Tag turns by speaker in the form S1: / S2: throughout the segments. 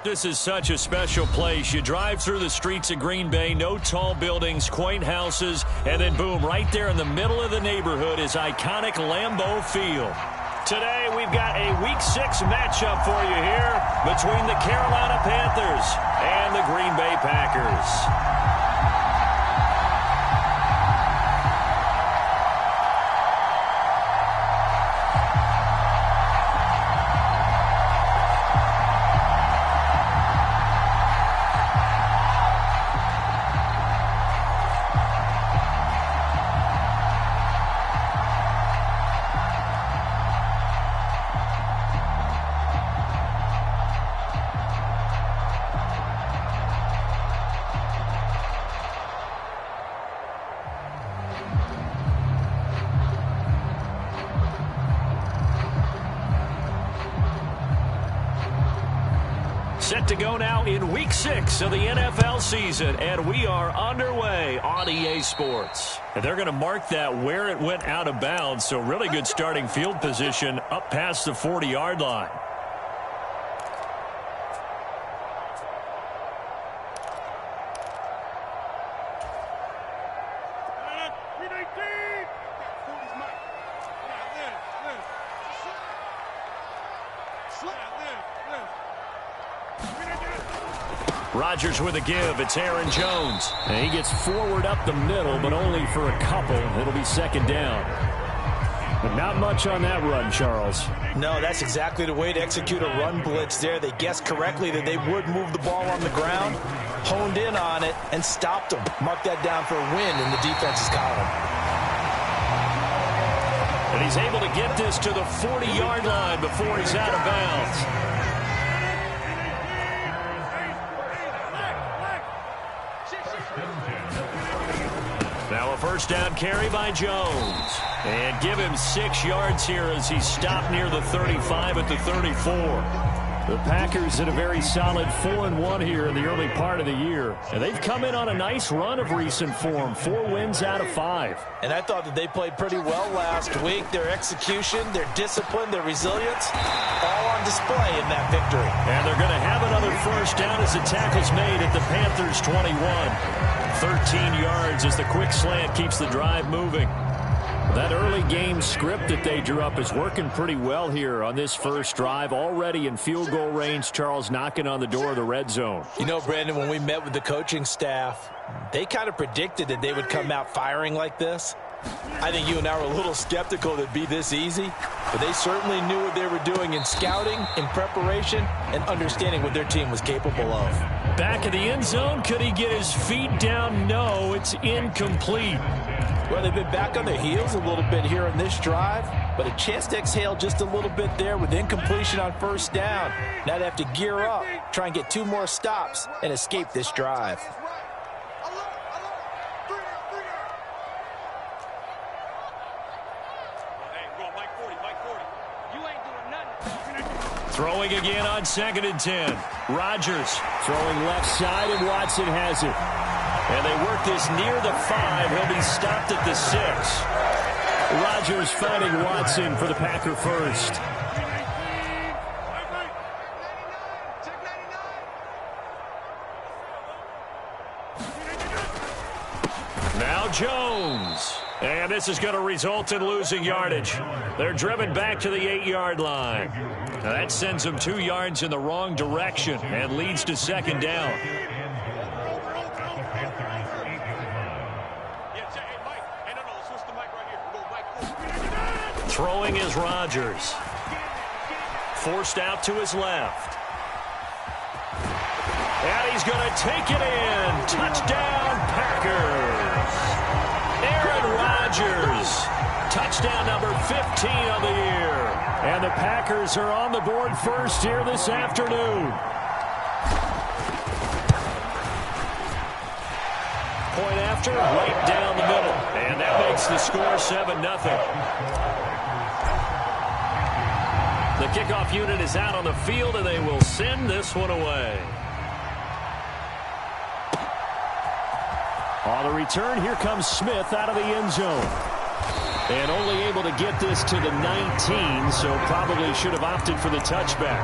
S1: This is such a special place. You drive through the streets of Green Bay, no tall buildings, quaint houses, and then boom, right there in the middle of the neighborhood is iconic Lambeau Field. Today we've got a Week 6 matchup for you here between the Carolina Panthers and the Green Bay Packers. Set to go now in Week 6 of the NFL season, and we are underway on EA Sports. And they're going to mark that where it went out of bounds, so really good starting field position up past the 40-yard line. Rodgers with a give. It's Aaron Jones. And he gets forward up the middle, but only for a couple. It'll be second down. But not much on that run, Charles.
S2: No, that's exactly the way to execute a run blitz there. They guessed correctly that they would move the ball on the ground, honed in on it, and stopped them. Mark that down for a win in the defense's column.
S1: And he's able to get this to the 40-yard line before he's out of bounds. Now a first down carry by Jones. And give him 6 yards here as he's stopped near the 35 at the 34. The Packers in a very solid 4-1 here in the early part of the year. And they've come in on a nice run of recent form. 4 wins out of 5.
S2: And I thought that they played pretty well last week. Their execution, their discipline, their resilience, all on display in that victory.
S1: And they're going to have another first down as the tackle's made at the Panthers' 21. 13 yards as the quick slant keeps the drive moving. That early game script that they drew up is working pretty well here on this first drive. Already in field goal range, Charles knocking on the door of the red zone.
S2: You know, Brandon, when we met with the coaching staff, they kind of predicted that they would come out firing like this. I think you and I were a little skeptical that it'd be this easy, but they certainly knew what they were doing in scouting, in preparation, and understanding what their team was capable of.
S1: Back of the end zone, could he get his feet down? No, it's incomplete.
S2: Well, they've been back on their heels a little bit here on this drive, but a chance to exhale just a little bit there with incompletion on first down. Now they have to gear up, try and get 2 more stops, and escape this drive.
S1: Throwing again on 2nd and 10. Rodgers throwing left side, and Watson has it. And they work this near the 5. He'll be stopped at the 6. Rodgers finding Watson for the Packer first. Now Jones. And this is going to result in losing yardage. They're driven back to the 8-yard line. Now that sends them 2 yards in the wrong direction and leads to second down. Throwing is Rodgers. Forced out to his left. And he's going to take it in. Touchdown, Packers. Aaron Rodgers. Touchdown number 15 of the year. And the Packers are on the board first here this afternoon. Point after, right down the middle. And that makes the score 7-0. The kickoff unit is out on the field, and they will send this one away. On the return, here comes Smith out of the end zone. And only able to get this to the 19, so probably should have opted for the touchback.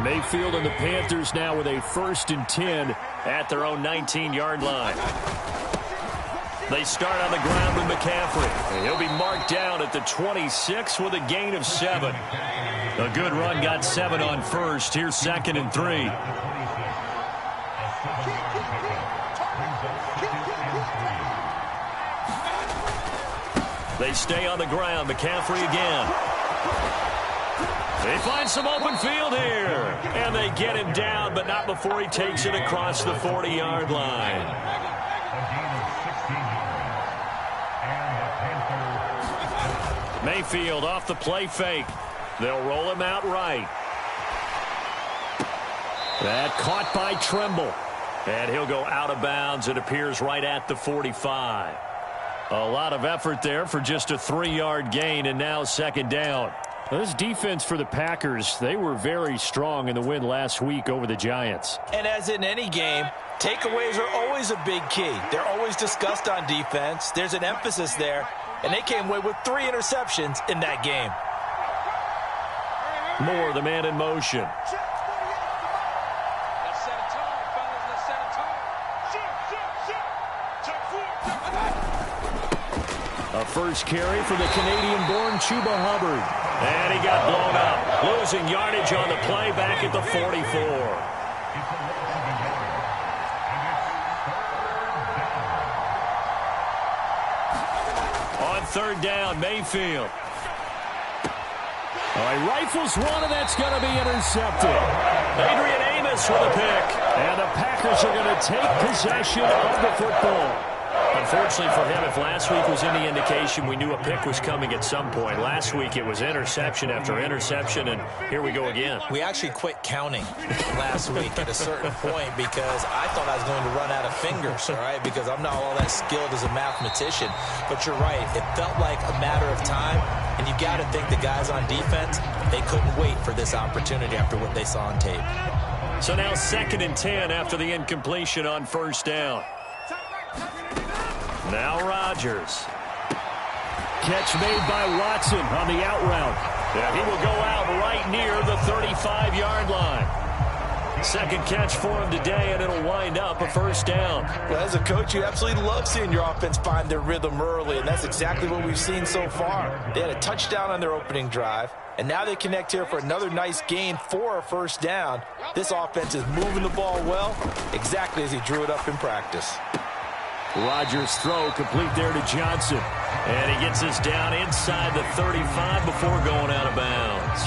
S1: Mayfield and the Panthers now with a 1st and 10 at their own 19-yard line. They start on the ground with McCaffrey. And he'll be marked down at the 26 with a gain of 7. A good run got 7 on first. Here's 2nd and 3. They stay on the ground. McCaffrey again. They find some open field here. And they get him down, but not before he takes it across the 40-yard line. Mayfield off the play fake. They'll roll him out right. That caught by Tremble. And he'll go out of bounds. It appears right at the 45. A lot of effort there for just a 3-yard gain, and now 2nd down. This defense for the Packers, they were very strong in the win last week over the Giants.
S2: And as in any game, takeaways are always a big key. They're always discussed on defense. There's an emphasis there, and they came away with 3 interceptions in that game.
S1: Moore, the man in motion. A first carry for the Canadian-born Chuba Hubbard. And he got blown up. Losing yardage on the play back at the 44. On 3rd down, Mayfield. He rifles one, and that's going to be intercepted. Adrian Amos with a pick. And the Packers are going to take possession of the football. Unfortunately for him, if last week was any indication, we knew a pick was coming at some point. Last week it was interception after interception, and here we go again.
S2: We actually quit counting last week at a certain point because I thought I was going to run out of fingers, all right, because I'm not all that skilled as a mathematician. But you're right. It felt like a matter of time, and you got to think the guys on defense, they couldn't wait for this opportunity after what they saw on tape.
S1: So now 2nd and 10 after the incompletion on 1st down. Now Rodgers. Catch made by Watson on the out route. And he will go out right near the 35-yard line. 2nd catch for him today, and it'll wind up a 1st down.
S2: Well, as a coach, you absolutely love seeing your offense find their rhythm early, and that's exactly what we've seen so far. They had a touchdown on their opening drive, and now they connect here for another nice gain for a 1st down. This offense is moving the ball well, exactly as he drew it up in practice.
S1: Rodgers' throw complete there to Johnson. And he gets us down inside the 35 before going out of bounds.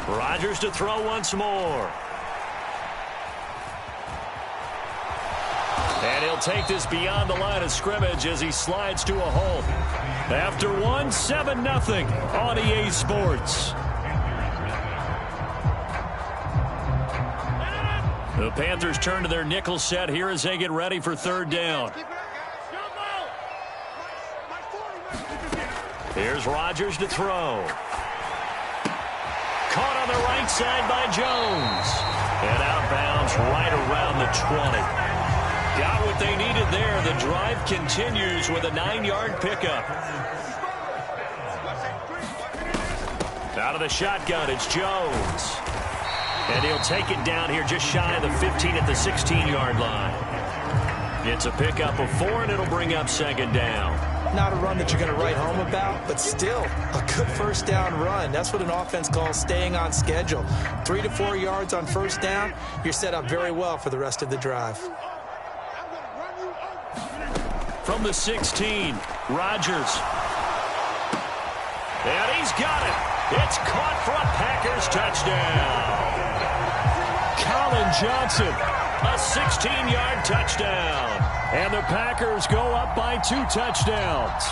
S1: Rodgers to throw once more. And he'll take this beyond the line of scrimmage as he slides to a hole. After 7-0 on EA Sports. The Panthers turn to their nickel set here as they get ready for 3rd down. Here's Rodgers to throw. Caught on the right side by Jones. And out of bounds right around the 20. Got what they needed there. The drive continues with a 9-yard pickup. Out of the shotgun, it's Jones. And he'll take it down here just shy of the 15 at the 16-yard line. It's a pickup of 4, and it'll bring up 2nd down.
S2: Not a run that you're going to write home about, but still a good 1st down run. That's what an offense calls staying on schedule. 3 to 4 yards on 1st down, you're set up very well for the rest of the drive.
S1: From the 16, Rodgers. And he's got it. It's caught for a Packers touchdown. Colin Johnson, a 16-yard touchdown. And the Packers go up by 2 touchdowns.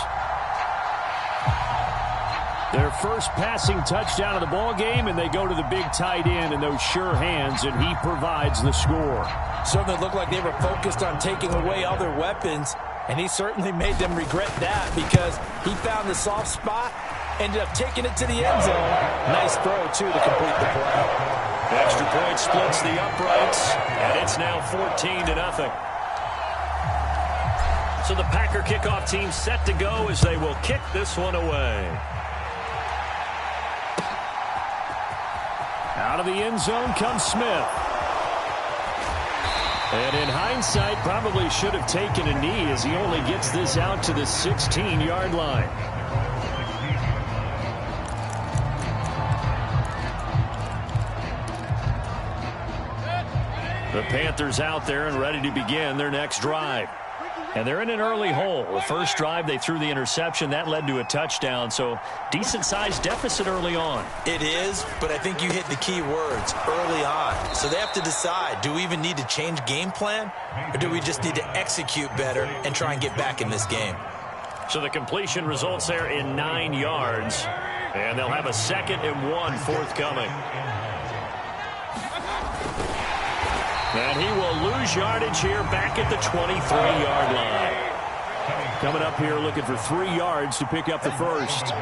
S1: Their first passing touchdown of the ball game, and they go to the big tight end in those sure hands, and he provides the score.
S2: Certainly looked like they were focused on taking away other weapons, and he certainly made them regret that because he found the soft spot, ended up taking it to the end zone. Nice throw, too, to complete the play.
S1: Extra point splits the uprights, and it's now 14-0. So the Packer kickoff team set to go as they will kick this one away. Out of the end zone comes Smith. And in hindsight, probably should have taken a knee as he only gets this out to the 16-yard line. The Panthers out there and ready to begin their next drive. And they're in an early hole. The first drive, they threw the interception. That led to a touchdown, so decent-sized deficit early on.
S2: It is, but I think you hit the key words, early on. So they have to decide, do we even need to change game plan, or do we just need to execute better and try and get back in this game?
S1: So the completion results there in 9 yards, and they'll have a 2nd and 1 forthcoming. And he will lose yardage here back at the 23-yard line. Coming up here looking for 3 yards to pick up the first.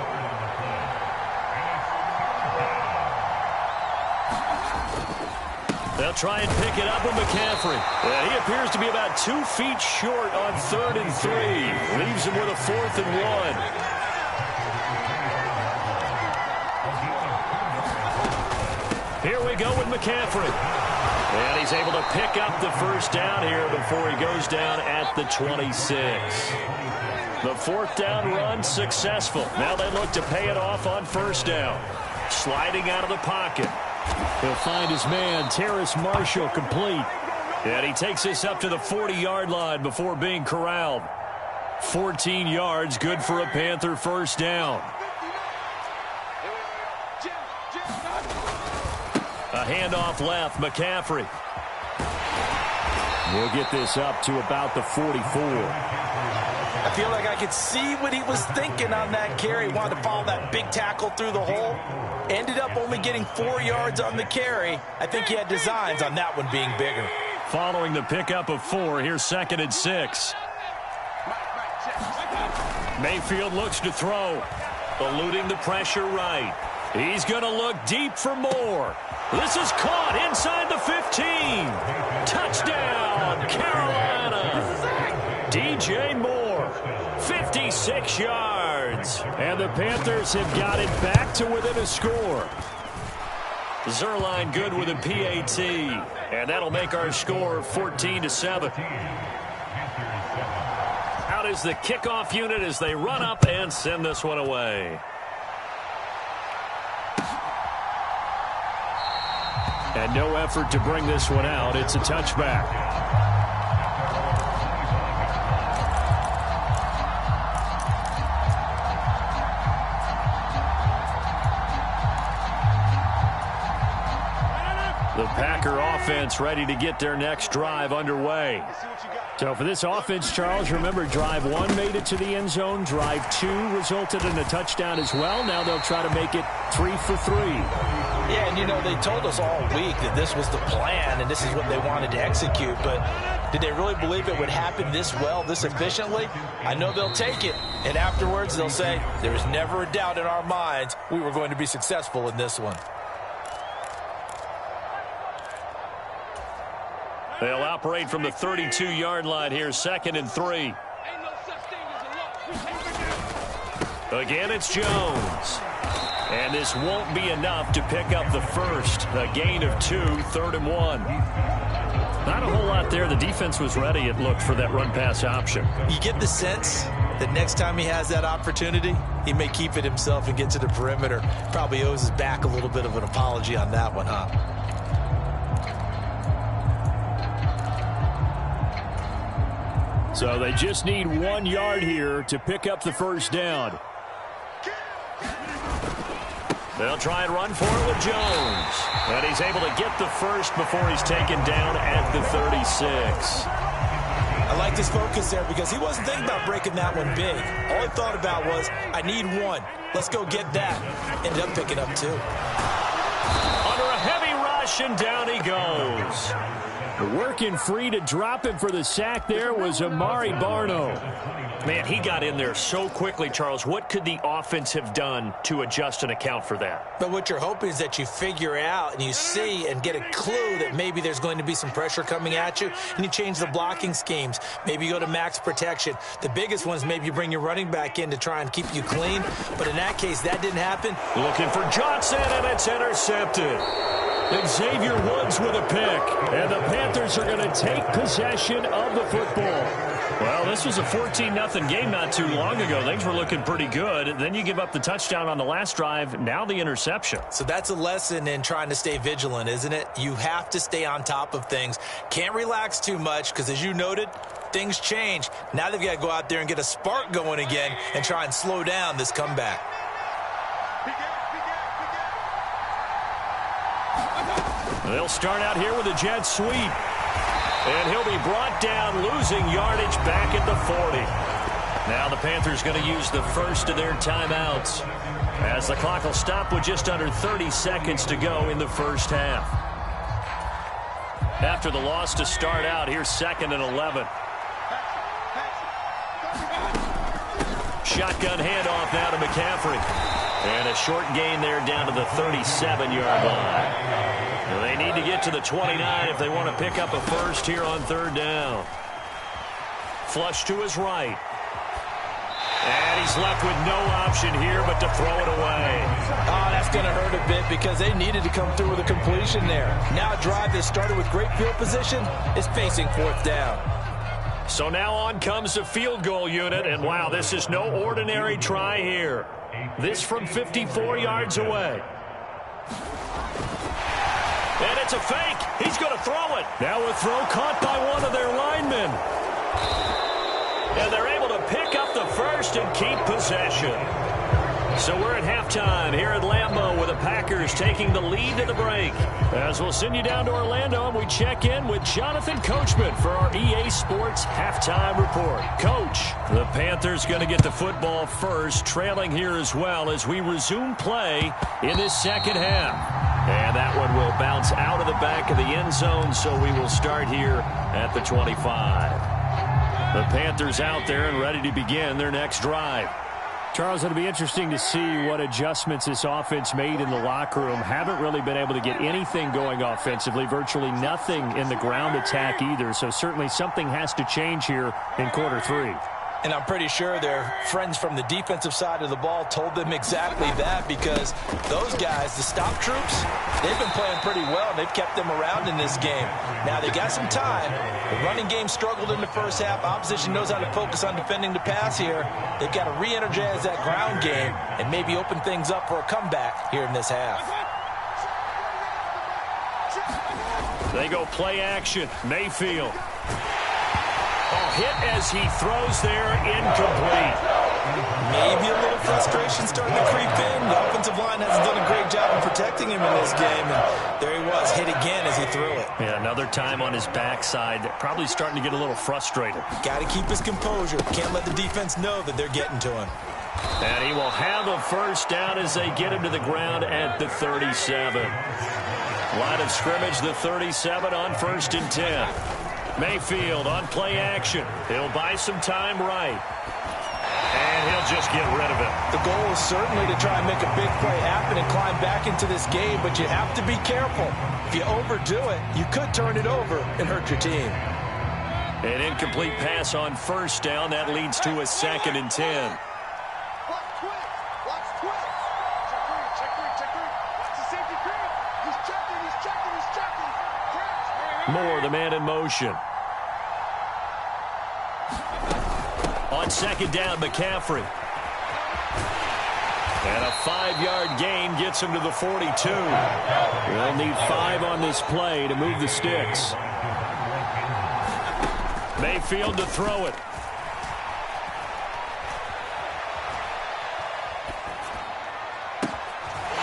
S1: They'll try and pick it up with McCaffrey. And he appears to be about 2 feet short on 3rd and 3. Leaves him with a 4th and 1. Here we go with McCaffrey. And he's able to pick up the first down here before he goes down at the 26. The 4th down run successful. Now they look to pay it off on 1st down. Sliding out of the pocket. He'll find his man, Terrace Marshall, complete. And he takes this up to the 40-yard line before being corralled. 14 yards, good for a Panther 1st down. A handoff left, McCaffrey. We'll get this up to about the 44.
S2: I feel like I could see what he was thinking on that carry. Wanted to follow that big tackle through the hole. Ended up only getting 4 yards on the carry. I think he had designs on that one being bigger.
S1: Following the pickup of 4, here's 2nd and 6. Mayfield looks to throw. Eluding the pressure right. He's going to look deep for more. This is caught inside the 15. Touchdown, Carolina. DJ Moore, 56 yards. And the Panthers have got it back to within a score. Zerline good with a PAT. And that'll make our score 14-7. Out is the kickoff unit as they run up and send this one away. And no effort to bring this one out. It's a touchback. The Packer offense ready to get their next drive underway. So for this offense, Charles, remember drive 1 made it to the end zone. Drive 2 resulted in a touchdown as well. Now they'll try to make it 3 for 3.
S2: Yeah, and you know, they told us all week that this was the plan and this is what they wanted to execute, but did they really believe it would happen this well, this efficiently? I know they'll take it, and afterwards they'll say, there was never a doubt in our minds we were going to be successful in this one.
S1: They'll operate from the 32-yard line here, 2nd and 3. Again, it's Jones. And this won't be enough to pick up the first. A gain of 2, 3rd and 1. Not a whole lot there. The defense was ready, it looked, for that run-pass option.
S2: You get the sense that next time he has that opportunity, he may keep it himself and get to the perimeter. Probably owes his back a little bit of an apology on that one, huh?
S1: So they just need 1 yard here to pick up the first down. They'll try and run for it with Jones. And he's able to get the first before he's taken down at the 36.
S2: I liked his focus there because he wasn't thinking about breaking that one big. All he thought about was, I need 1. Let's go get that. Ended up picking up 2.
S1: Under a heavy rush, possession. Down he goes. Working free to drop him for the sack there was Amari Barno. Man, he got in there so quickly, Charles. What could the offense have done to adjust and account for that?
S2: But what you're hoping is that you figure out and you see and get a clue that maybe there's going to be some pressure coming at you, and you change the blocking schemes. Maybe you go to max protection. The biggest ones, maybe you bring your running back in to try and keep you clean. But in that case, that didn't happen.
S1: Looking for Johnson, and it's intercepted. Xavier Woods with a pick, and the Panthers are going to take possession of the football. Well, this was a 14-0 game not too long ago. Things were looking pretty good. Then you give up the touchdown on the last drive, now the interception.
S2: So that's a lesson in trying to stay vigilant, isn't it? You have to stay on top of things. Can't relax too much because, as you noted, things change. Now they've got to go out there and get a spark going again and try and slow down this comeback.
S1: They'll start out here with a jet sweep. And he'll be brought down, losing yardage back at the 40. Now the Panthers going to use the first of their timeouts, as the clock will stop with just under 30 seconds to go in the first half. After the loss to start out, here's 2nd and 11. Shotgun handoff now to McCaffrey. And a short gain there down to the 37-yard line. They need to get to the 29 if they want to pick up a first here on 3rd down. Flush to his right. And he's left with no option here but to throw it away.
S2: Oh, that's going to hurt a bit because they needed to come through with a completion there. Now a drive that started with great field position is facing 4th down.
S1: So now on comes the field goal unit, and wow, this is no ordinary try here. This from 54 yards away. And it's a fake. He's going to throw it. Now a throw caught by one of their linemen. And they're able to pick up the first and keep possession. So we're at halftime here at Lambeau with the Packers taking the lead to the break. As we'll send you down to Orlando, and we check in with Jonathan Coachman for our EA Sports Halftime Report. Coach, the Panthers going to get the football first, trailing here as well as we resume play in this second half. And that one will bounce out of the back of the end zone, so we will start here at the 25. The Panthers out there and ready to begin their next drive. Charles, it'll be interesting to see what adjustments this offense made in the locker room. Haven't really been able to get anything going offensively, virtually nothing in the ground attack either. So certainly something has to change here in quarter 3.
S2: And I'm pretty sure their friends from the defensive side of the ball told them exactly that, because those guys, the stop troops, they've been playing pretty well. They've kept them around in this game. Now they got some time. The running game struggled in the first half. Opposition knows how to focus on defending the pass here. They've got to re-energize that ground game and maybe open things up for a comeback here in this half.
S1: They go play action. Mayfield. Hit as he throws there, incomplete.
S2: Maybe a little frustration starting to creep in. The offensive line hasn't done a great job of protecting him in this game. And there he was, hit again as he threw it.
S1: Yeah, another time on his backside. Probably starting to get a little frustrated.
S2: Got to keep his composure. Can't let the defense know that they're getting to him.
S1: And he will have a first down as they get him to the ground at the 37. Line of scrimmage, the 37 on 1st and 10. Mayfield on play action. He'll buy some time right. And he'll just get rid of it.
S2: The goal is certainly to try and make a big play happen and climb back into this game, but you have to be careful. If you overdo it, you could turn it over and hurt your team.
S1: An incomplete pass on 1st down. That leads to a 2nd and 10. Moore, the man in motion. On 2nd down, McCaffrey. And a 5-yard gain gets him to the 42. They'll need 5 on this play to move the sticks. Mayfield to throw it.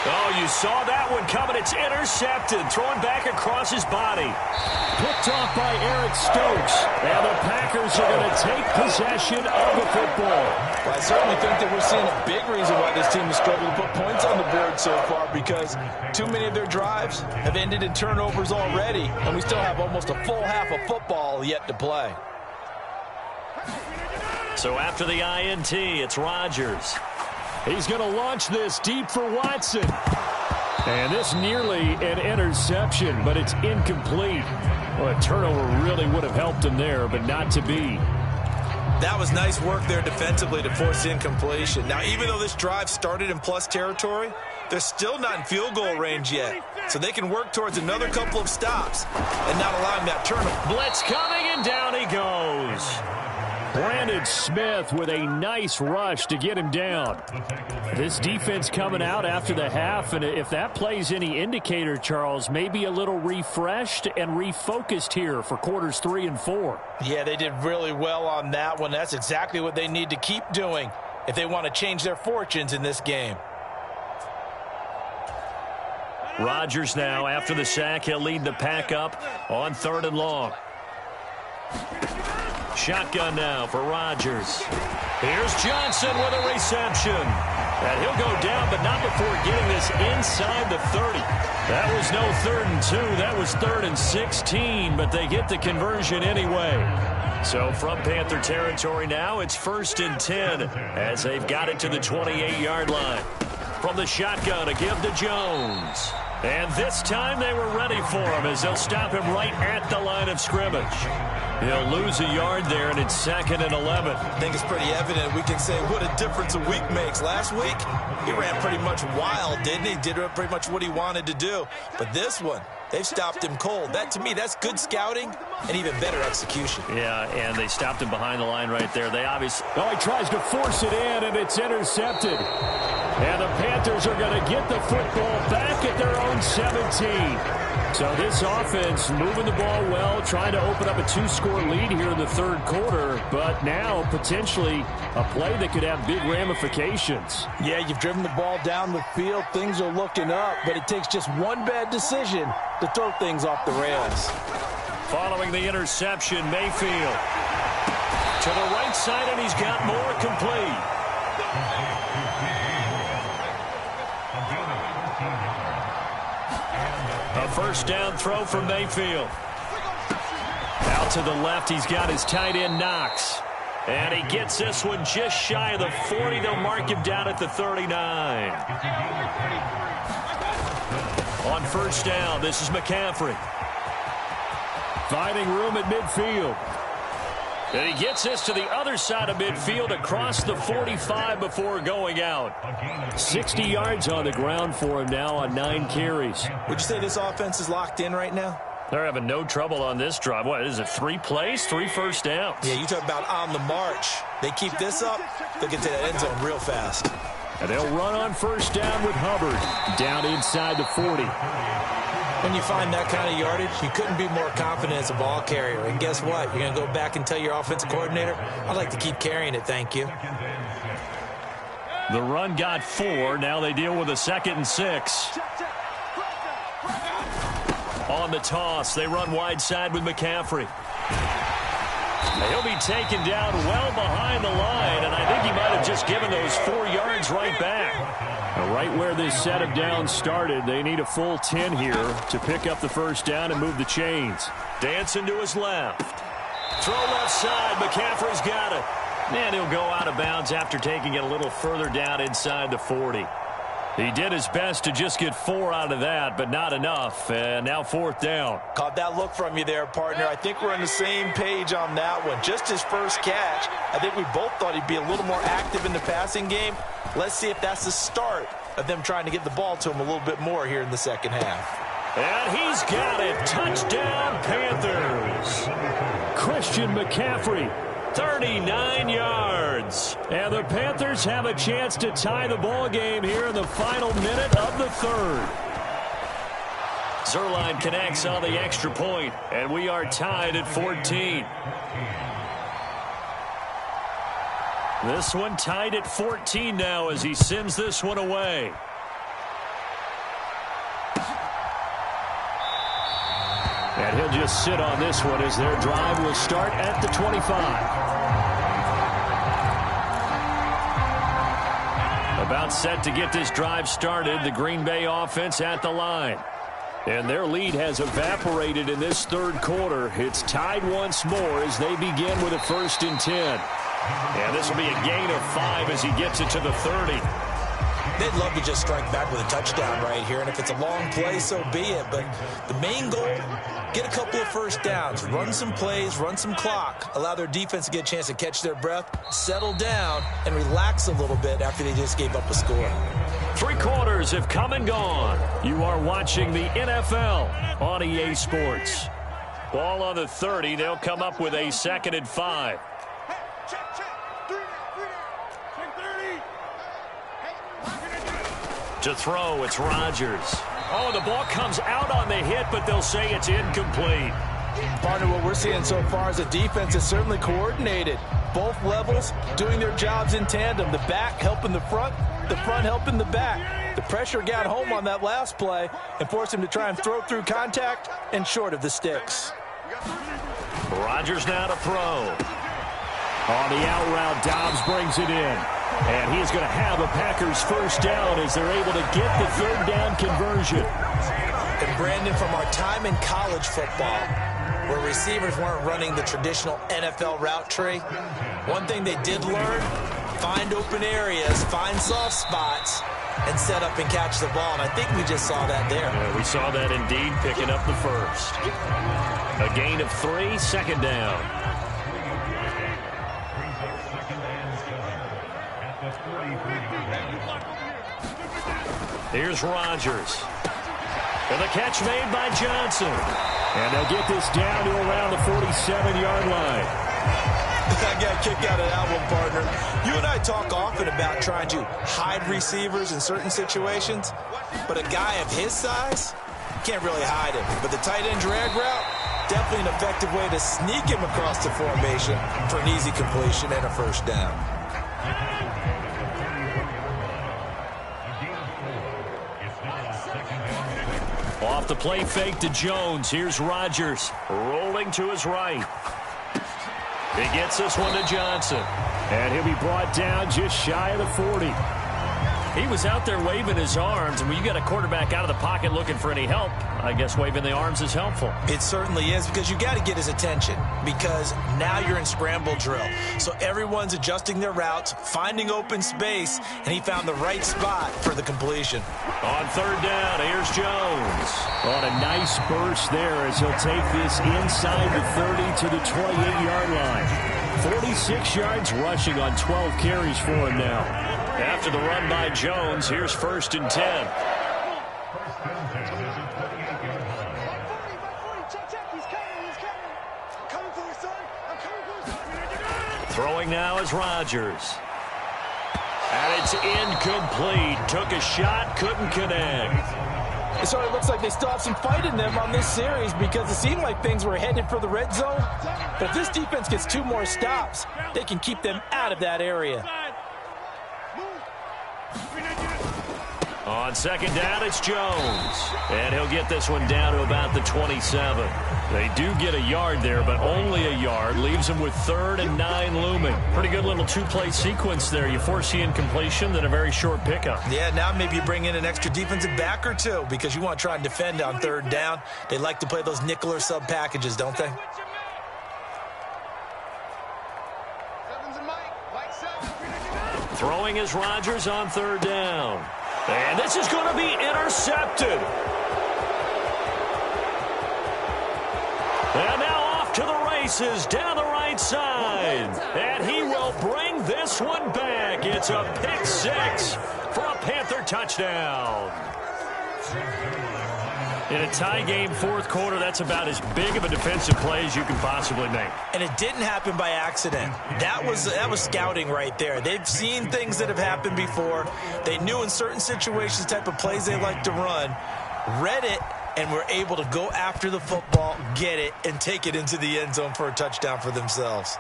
S1: Oh, you saw that one coming. It's intercepted. Throwing back across his body.
S3: Picked off by Eric Stokes. And the Packers are going to take possession of the football.
S2: Well, I certainly think that we're seeing a big reason why this team has struggled to put points on the board so far, because too many of their drives have ended in turnovers already, and we still have almost a full half of football yet to play.
S1: So after the INT, it's Rodgers.
S3: He's going to launch this deep for Watson. And this nearly an interception, but it's incomplete. Well, a turnover really would have helped him there, but not to be.
S2: That was nice work there defensively to force incompletion. Now, even though this drive started in plus territory, they're still not in field goal range yet. So they can work towards another couple of stops and not allowing that turnover.
S1: Blitz coming, and down he goes.
S3: Brandon Smith with a nice rush to get him down. This defense coming out after the half, and if that plays any indicator, Charles, maybe a little refreshed and refocused here for quarters 3 and 4.
S2: Yeah, they did really well on that one. That's exactly what they need to keep doing if they want to change their fortunes in this game.
S1: Rodgers now, after the sack, he'll lead the pack up on 3rd and long. Shotgun now for Rodgers. Here's Johnson with a reception. And he'll go down, but not before getting this inside the 30. That was no 3rd and 2. That was 3rd and 16, but they get the conversion anyway. So from Panther territory now, it's 1st and 10 as they've got it to the 28-yard line. From the shotgun, a give to Jones. And this time they were ready for him as they'll stop him right at the line of scrimmage. He'll lose a yard there, and it's 2nd and 11.
S2: I think it's pretty evident. We can say what a difference a week makes. Last week, he ran pretty much wild, didn't he? Did pretty much what he wanted to do. But this one, they've stopped him cold. That, to me, that's good scouting and even better execution.
S1: Yeah, and they stopped him behind the line right there. They obviously...
S3: Oh, he tries to force it in, and it's intercepted. And the Panthers are going to get the football back at their own 17. So this offense moving the ball well, trying to open up a 2-score lead here in the 3rd quarter, but now potentially a play that could have big ramifications.
S2: Yeah, you've driven the ball down the field. Things are looking up, but it takes just one bad decision to throw things off the rails.
S1: Following the interception, Mayfield to the right side, and he's got more complete. A 1st down throw from Mayfield. Out to the left, he's got his tight end, Knox. And he gets this one just shy of the 40. They'll mark him down at the 39. On 1st down, this is McCaffrey.
S3: Finding room at midfield.
S1: And he gets this to the other side of midfield across the 45 before going out.
S3: 60 yards on the ground for him now on 9 carries.
S2: Would you say this offense is locked in right now?
S1: They're having no trouble on this drive. What is it, 3 plays, 3 first downs?
S2: Yeah, you talk about on the march. They keep this up, they'll get to that end zone real fast.
S3: And they'll run on 1st down with Hubbard down inside the 40.
S2: When you find that kind of yardage, you couldn't be more confident as a ball carrier. And guess what? You're going to go back and tell your offensive coordinator, I'd like to keep carrying it, thank you.
S1: The run got 4. Now they deal with a 2nd and 6. On the toss, they run wide side with McCaffrey. He'll be taken down well behind the line, and I think he might have just given those 4 yards right back.
S3: Right where this set of downs started, they need a full 10 here to pick up the 1st down and move the chains.
S1: Dancing to his left. Throw left side. McCaffrey's got it. And he'll go out of bounds after taking it a little further down inside the 40. He did his best to just get 4 out of that, but not enough. And now 4th down.
S2: Caught that look from you there, partner. I think we're on the same page on that one. Just his first catch. I think we both thought he'd be a little more active in the passing game. Let's see if that's the start of them trying to get the ball to him a little bit more here in the 2nd half.
S1: And he's got it. Touchdown, Panthers.
S3: Christian McCaffrey.
S1: 39 yards.
S3: And the Panthers have a chance to tie the ball game here in the final minute of the 3rd.
S1: Zerline connects on the extra point, and we are tied at 14. This one tied at 14 now as he sends this one away.
S3: And he'll just sit on this one as their drive will start at the 25. About set to get this drive started, the Green Bay offense at the line. And their lead has evaporated in this third quarter. It's tied once more as they begin with a 1st and 10. And this will be a gain of 5 as he gets it to the 30.
S2: They'd love to just strike back with a touchdown right here, and if it's a long play, so be it. But the main goal, get a couple of first downs, run some plays, run some clock, allow their defense to get a chance to catch their breath, settle down, and relax a little bit after they just gave up a score.
S3: 3 quarters have come and gone. You are watching the NFL on EA Sports.
S1: Ball on the 30. They'll come up with a 2nd and 5. To throw, it's Rodgers. Oh, the ball comes out on the hit, but they'll say it's incomplete.
S2: Partner, what we're seeing so far is the defense is certainly coordinated. Both levels doing their jobs in tandem. The back helping the front helping the back. The pressure got home on that last play and forced him to try and throw through contact and short of the sticks.
S1: Rodgers now to throw.
S3: On the out route, Dobbs brings it in. And he's going to have a Packers 1st down as they're able to get the 3rd down conversion.
S2: And Brandon, from our time in college football, where receivers weren't running the traditional NFL route tree, one thing they did learn, find open areas, find soft spots, and set up and catch the ball. And I think we just saw that there.
S1: Yeah, we saw that indeed, picking up the 1st. A gain of 3, 2nd down. Here's Rodgers. And the catch made by Johnson.
S3: And they'll get this down to around the 47-yard line.
S2: I got a kick out of that one, partner. You and I talk often about trying to hide receivers in certain situations, but a guy of his size can't really hide him. But the tight end drag route, definitely an effective way to sneak him across the formation for an easy completion and a 1st down.
S1: Off the play fake to Jones. Here's Rodgers rolling to his right. He gets this one to Johnson.
S3: And he'll be brought down just shy of the 40.
S1: He was out there waving his arms, and when you got a quarterback out of the pocket looking for any help, I guess waving the arms is helpful.
S2: It certainly is, because you got to get his attention, because now you're in scramble drill. So everyone's adjusting their routes, finding open space, and he found the right spot for the completion.
S1: On 3rd down, here's Jones.
S3: On a nice burst there as he'll take this inside the 30 to the 28-yard line. 46 yards rushing on 12 carries for him now.
S1: After the run by Jones, here's 1st and 10. Throwing now is Rodgers. And it's incomplete. Took a shot, couldn't connect.
S2: So it looks like they still have some fight in them on this series, because it seemed like things were headed for the red zone. But if this defense gets 2 more stops, they can keep them out of that area.
S1: On 2nd down, it's Jones. And he'll get this one down to about the 27. They do get a yard there, but only a yard. Leaves them with 3rd and 9 looming. Pretty good little 2-play sequence there. You force the incompletion, then a very short pickup.
S2: Yeah, now maybe you bring in an extra defensive back or 2, because you want to try and defend on 3rd down. They like to play those nickel or sub packages, don't they?
S1: Throwing is Rodgers on 3rd down. And this is going to be intercepted. And now off to the races down the right side. And he will bring this one back. It's a pick 6 for a Panther touchdown. In a tie game, 4th quarter, that's about as big of a defensive play as you can possibly make.
S2: And it didn't happen by accident. That was scouting right there. They've seen things that have happened before. They knew in certain situations the type of plays they like to run, read it, and were able to go after the football, get it, and take it into the end zone for a touchdown for themselves.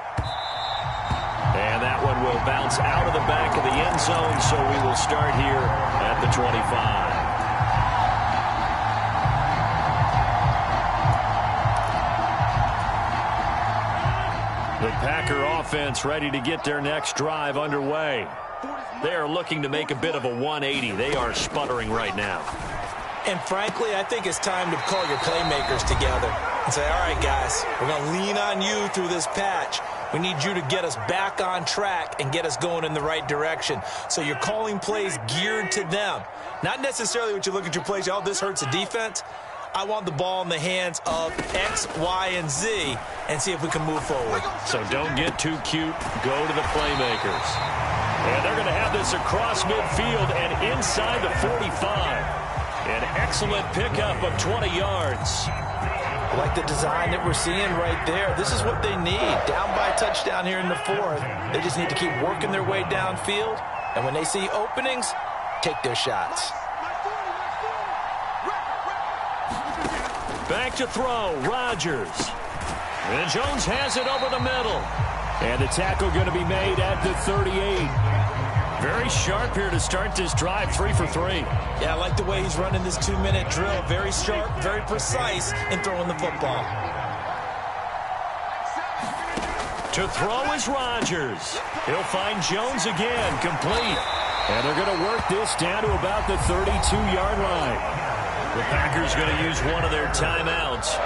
S1: And that one will bounce out of the back of the end zone, so we will start here at the 25. offense ready to get their next drive underway. They are looking to make a bit of a 180. They are sputtering right now.
S2: And frankly, I think it's time to call your playmakers together and say, all right, guys, we're going to lean on you through this patch. We need you to get us back on track and get us going in the right direction. So you're calling plays geared to them. Not necessarily what you look at your plays, oh, this hurts the defense. I want the ball in the hands of X, Y, and Z and see if we can move forward.
S1: So don't get too cute. Go to the playmakers. And they're going to have this across midfield and inside the 45. An excellent pickup of 20 yards.
S2: I like the design that we're seeing right there. This is what they need. Down by a touchdown here in the fourth. They just need to keep working their way downfield. And when they see openings, take their shots.
S1: Back to throw, Rodgers. And Jones has it over the middle.
S3: And the tackle going to be made at the 38.
S1: Very sharp here to start this drive, 3 for 3.
S2: Yeah, I like the way he's running this 2-minute drill. Very sharp, very precise in throwing the football.
S1: To throw is Rodgers. He'll find Jones again, complete.
S3: And they're going to work this down to about the 32-yard line.
S1: The Packers going to use one of their timeouts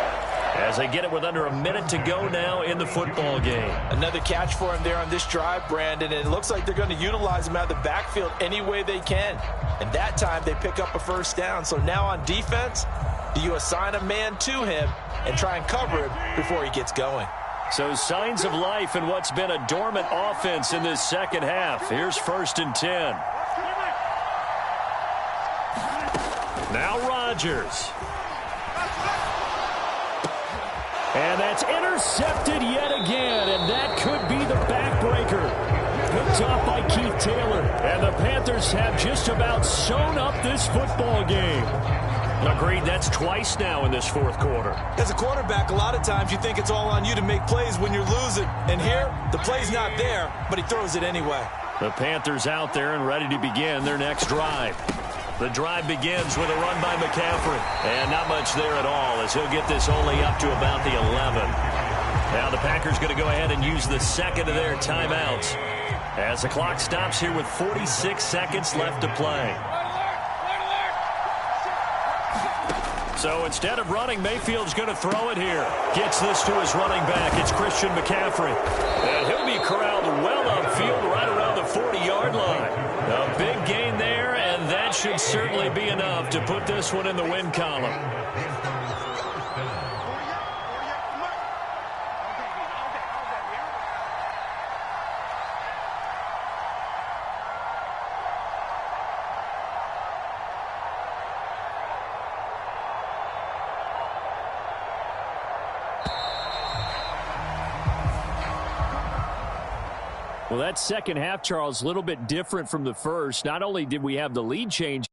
S1: as they get it with under a minute to go now in the football game.
S2: Another catch for him there on this drive, Brandon, and it looks like they're going to utilize him out of the backfield any way they can. And that time they pick up a first down. So now on defense, do you assign a man to him and try and cover him before he gets going?
S1: So signs of life in what's been a dormant offense in this second half. Here's 1st and 10. Now Rodgers.
S3: And that's intercepted yet again, and that could be the backbreaker. Picked off by Keith Taylor, and the Panthers have just about sewn up this football game.
S1: Agreed, that's twice now in this fourth quarter.
S2: As a quarterback, a lot of times you think it's all on you to make plays when you're losing. And here, the play's not there, but he throws it anyway.
S1: The Panthers out there and ready to begin their next drive. The drive begins with a run by McCaffrey. And not much there at all as he'll get this only up to about the 11. Now the Packers going to go ahead and use the second of their timeouts as the clock stops here with 46 seconds left to play. So instead of running, Mayfield's going to throw it here. Gets this to his running back. It's Christian McCaffrey. And he'll be corralled well upfield right around the 40-yard line. A big gain there, and that should certainly be enough to put this one in the win column.
S3: Well, that second half, Charles, a little bit different from the first. Not only did we have the lead change,